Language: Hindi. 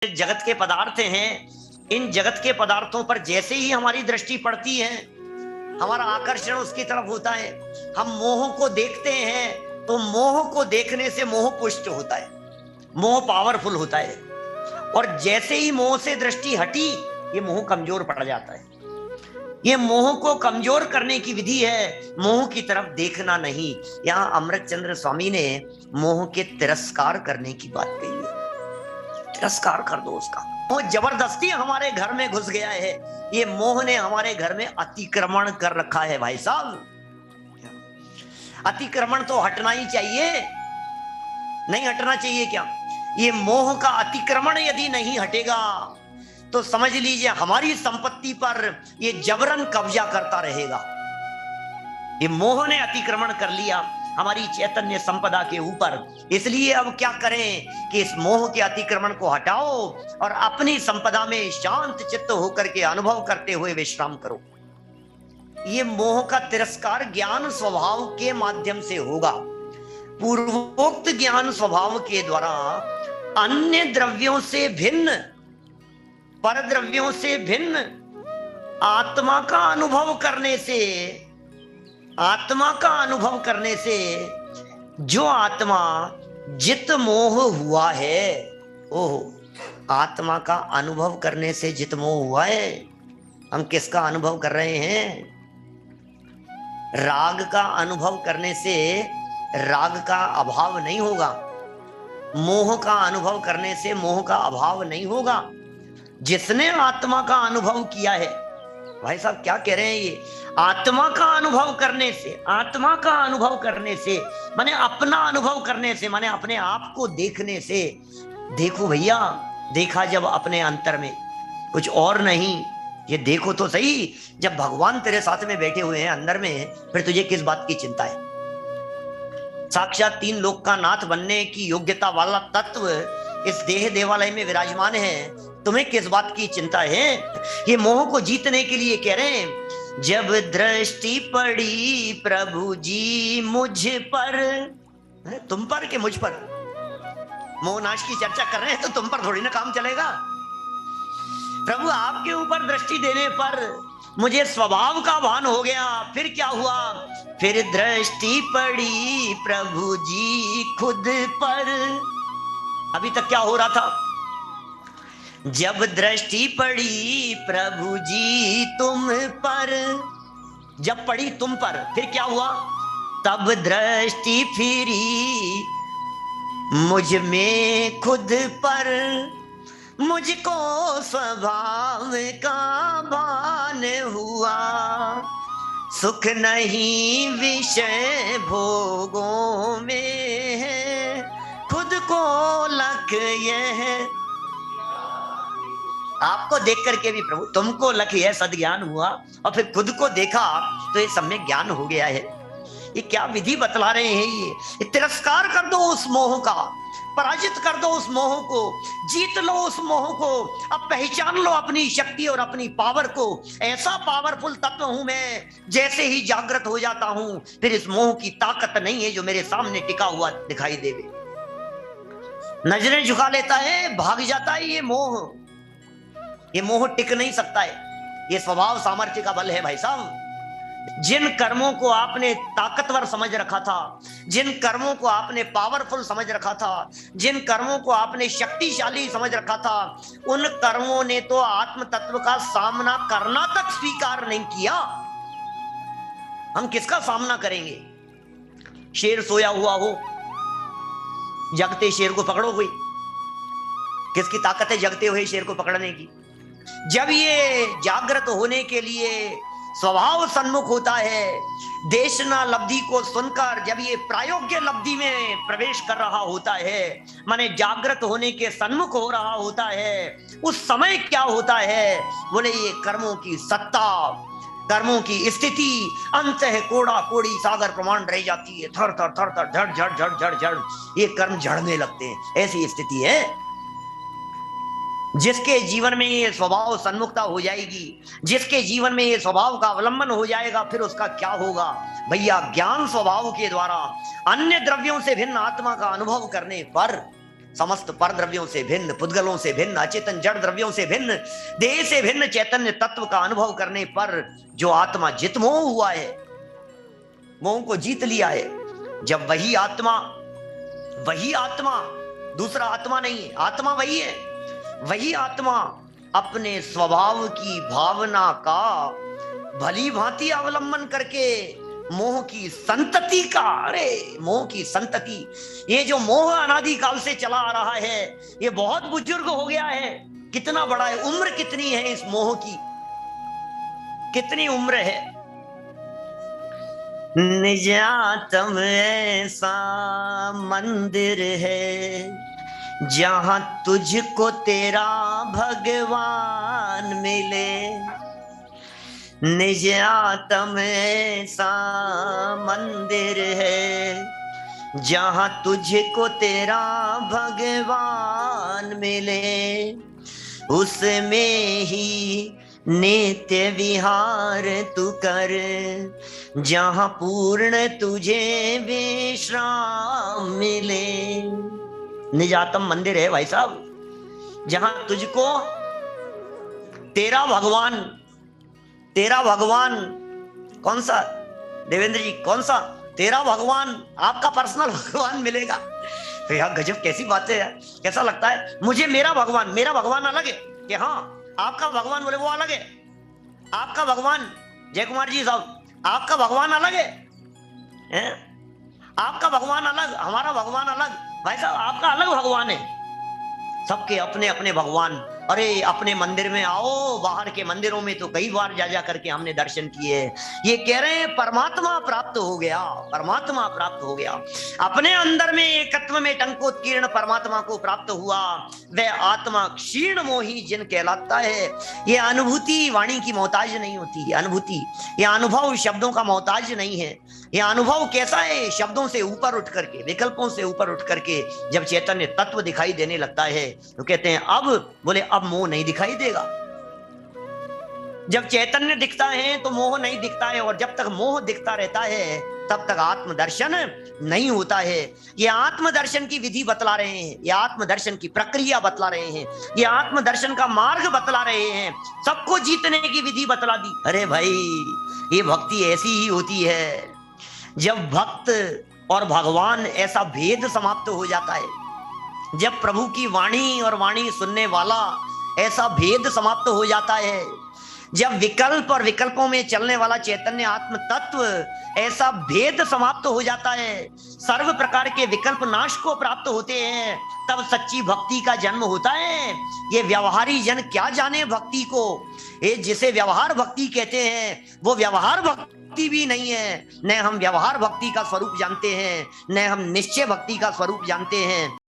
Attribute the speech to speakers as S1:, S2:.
S1: जगत के पदार्थ हैं, इन जगत के पदार्थों पर जैसे ही हमारी दृष्टि पड़ती है, हमारा आकर्षण उसकी तरफ होता है, हम मोह को देखते हैं, तो मोह को देखने से मोह पुष्ट होता है, मोह पावरफुल होता है। और जैसे ही मोह से दृष्टि हटी, ये मोह कमजोर पड़ जाता है। ये मोह को कमजोर करने की विधि है, मोह की तरफ देखना नहीं। यहां अमृतचंद्र स्वामी ने मोह के तिरस्कार करने की बात कही है। तिरस्कार कर दो उसका। मोह जबरदस्ती हमारे घर में घुस गया है, ये मोह ने हमारे घर में अतिक्रमण कर रखा है। भाई साहब, अतिक्रमण तो हटना ही चाहिए, नहीं हटना चाहिए क्या? ये मोह का अतिक्रमण यदि नहीं हटेगा तो समझ लीजिए हमारी संपत्ति पर ये जबरन कब्जा करता रहेगा। ये मोह ने अतिक्रमण कर लिया हमारी चैतन्य संपदा के ऊपर। इसलिए अब क्या करें कि इस मोह के अतिक्रमण को हटाओ और अपनी संपदा में शांत चित्त होकर के अनुभव करते हुए विश्राम करो। ये मोह का तिरस्कार ज्ञान स्वभाव के माध्यम से होगा। पूर्वोक्त ज्ञान स्वभाव के द्वारा अन्य द्रव्यों से भिन्न, पर द्रव्यों से भिन्न आत्मा का अनुभव करने से, आत्मा का अनुभव करने से जो आत्मा जित मोह हुआ है, ओह, आत्मा का अनुभव करने से जित मोह हुआ है। हम किसका अनुभव कर रहे हैं? राग का अनुभव करने से राग का अभाव नहीं होगा, मोह का अनुभव करने से मोह का अभाव नहीं होगा। जिसने आत्मा का अनुभव किया है, भाई साहब क्या कह रहे हैं ये? आत्मा का अनुभव करने से, आत्मा का अनुभव करने से माने अपना अनुभव करने से, माने अपने आप को देखने से। देखो भैया, देखा जब अपने अंतर में, कुछ और नहीं, ये देखो तो सही। जब भगवान तेरे साथ में बैठे हुए हैं अंदर में, फिर तुझे किस बात की चिंता है? साक्षात तीन लोक का नाथ बनने की योग्यता वाला तत्व इस देह देवालय में विराजमान है, तुम्हें किस बात की चिंता है? ये मोह को जीतने के लिए कह रहे हैं, जब दृष्टि पड़ी प्रभु जी मुझ पर, तुम पर कि मुझ पर? मोहनाश की चर्चा कर रहे हैं तो तुम पर थोड़ी ना काम चलेगा। प्रभु आपके ऊपर दृष्टि देने पर मुझे स्वभाव का भान हो गया। फिर क्या हुआ? फिर दृष्टि पड़ी प्रभु जी खुद पर। अभी तक क्या हो रहा था? जब दृष्टि पड़ी प्रभु जी तुम पर, जब पड़ी तुम पर, फिर क्या हुआ? तब दृष्टि फिरी मुझ में खुद पर, मुझको स्वभाव का भान हुआ। सुख नहीं विषय भोगों में है, खुद को लख यह। आपको देख करके भी प्रभु तुमको लख यह सद्ज्ञान हुआ, और फिर खुद को देखा तो ये सम्यक ज्ञान हो गया है। ये क्या विधि बतला रहे हैं? ये तिरस्कार कर दो उस मोह का, पराजित कर दो उस मोह को, जीत लो उस मोह को। अब पहचान लो अपनी शक्ति और अपनी पावर को। ऐसा पावरफुल तत्व हूं मैं, जैसे ही जागृत हो जाता हूं फिर इस मोह की ताकत नहीं है जो मेरे सामने टिका हुआ दिखाई देवे। नजरें झुका लेता है, भाग जाता है ये मोह। ये मोह टिक नहीं सकता है, ये स्वभाव सामर्थ्य का बल है भाई साहब। जिन कर्मों को आपने ताकतवर समझ रखा था, जिन कर्मों को आपने पावरफुल समझ रखा था, जिन कर्मों को आपने शक्तिशाली समझ रखा था, उन कर्मों ने तो आत्म तत्व का सामना करना तक स्वीकार नहीं किया। हम किसका सामना करेंगे? शेर सोया हुआ हो, जगते शेर को पकड़ो कोई, किसकी ताकत है जगते हुए शेर को पकड़ने की? जब ये जागृत होने के लिए स्वभाव सन्मुख होता है, देशना लब्धि को सुनकर जब ये प्रायोग्य लब्धि में प्रवेश कर रहा होता है, माने जागृत होने के सन्मुख हो रहा होता है, उस समय क्या होता है? बोले ये कर्मों की सत्ता, कर्मों की स्थिति अंत है कोड़ा कोड़ी सागर प्रमाण रह जाती है। थर थर थर थर झड़ झड़ झड़ झड़ झड़ ये कर्म झड़ने लगते हैं। ऐसी स्थिति है। जिसके जीवन में ये स्वभाव सन्मुखता हो जाएगी, जिसके जीवन में ये स्वभाव का अवलंबन हो जाएगा, फिर उसका क्या होगा भैया? ज्ञान स्वभाव के द्वारा अन्य द्रव्यों से भिन्न आत्मा का अनुभव करने पर समस्त पर द्रव्यों से भिन्न, पुद्गलों से भिन्न, अचेतन जड़ द्रव्यों से भिन्न, देह से भिन्न चैतन्य तत्व का अनुभव करने पर जो आत्मा जितमोह हुआ है, मोह को जीत लिया है, जब वही आत्मा दूसरा आत्मा नहीं है, आत्मा वही है, वही आत्मा अपने स्वभाव की भावना का भली भांति अवलंबन करके मोह की संतति का, अरे मोह की संतति, ये जो मोह अनादि काल से चला आ रहा है, ये बहुत बुजुर्ग हो गया है, कितना बड़ा है, उम्र कितनी है इस मोह की, कितनी उम्र है। निजातम ऐसा मंदिर है जहां तुझको तेरा भगवान मिले, निज आत्म ऐसा मंदिर है जहां तुझको तेरा भगवान मिले, उसमें ही नित्य विहार तू कर, जहां पूर्ण तुझे विश्राम मिले। निजातम मंदिर है भाई साहब, जहां तुझको तेरा भगवान कौन सा, देवेंद्र जी कौन सा तेरा भगवान, आपका पर्सनल भगवान मिलेगा। तो यार गजब कैसी बात है यार, कैसा लगता है मुझे मेरा भगवान अलग है कि हाँ आपका भगवान बोले वो अलग है, आपका भगवान जय कुमार जी साहब आपका भगवान अलग है? आपका भगवान अलग, हमारा भगवान अलग, भाई साहब आपका अलग भगवान है, सबके अपने अपने भगवान। अरे अपने मंदिर में आओ, बाहर के मंदिरों में तो कई बार जा करके हमने दर्शन किए, ये कह रहे हैं परमात्मा प्राप्त हो गया, परमात्मा प्राप्त हो गया, अपने अंदर में एकत्व में टंकोत्कीर्ण परमात्मा को प्राप्त हुआ, वह आत्मा क्षीण मोही जिन कहलाता है। ये अनुभूति वाणी की मोहताज नहीं होती, अनुभूति ये अनुभव शब्दों का मोहताज नहीं है। ये अनुभव कैसा है, शब्दों से ऊपर उठ करके, विकल्पों से ऊपर उठ करके जब चैतन्य तत्व दिखाई देने लगता है तो कहते हैं अब बोले अब मोह नहीं दिखाई देगा। जब चैतन्य दिखता है तो मोह नहीं दिखता है, और जब तक मोह दिखता रहता है तब तक आत्मदर्शन नहीं होता है। ये आत्मदर्शन की विधि बतला रहे हैं, ये आत्मदर्शन की प्रक्रिया बतला रहे हैं, ये आत्मदर्शन का मार्ग बतला रहे हैं, सबको जीतने की विधि बतला दी। अरे भाई ये भक्ति ऐसी ही होती है जब भक्त और भगवान ऐसा भेद समाप्त हो जाता है, जब प्रभु की वाणी और वाणी सुनने वाला ऐसा भेद समाप्त हो जाता है, जब विकल्प और विकल्पों में चलने वाला चैतन्य आत्म तत्व ऐसा भेद समाप्त हो जाता है, सर्व प्रकार के विकल्प नाश को प्राप्त होते हैं, तब सच्ची भक्ति का जन्म होता है। ये व्यवहारी जन क्या जाने भक्ति को, ये जिसे व्यवहार भक्ति कहते हैं वो व्यवहार भक्ति भी नहीं है, न हम व्यवहार भक्ति का स्वरूप जानते हैं, न हम निश्चय भक्ति का स्वरूप जानते हैं।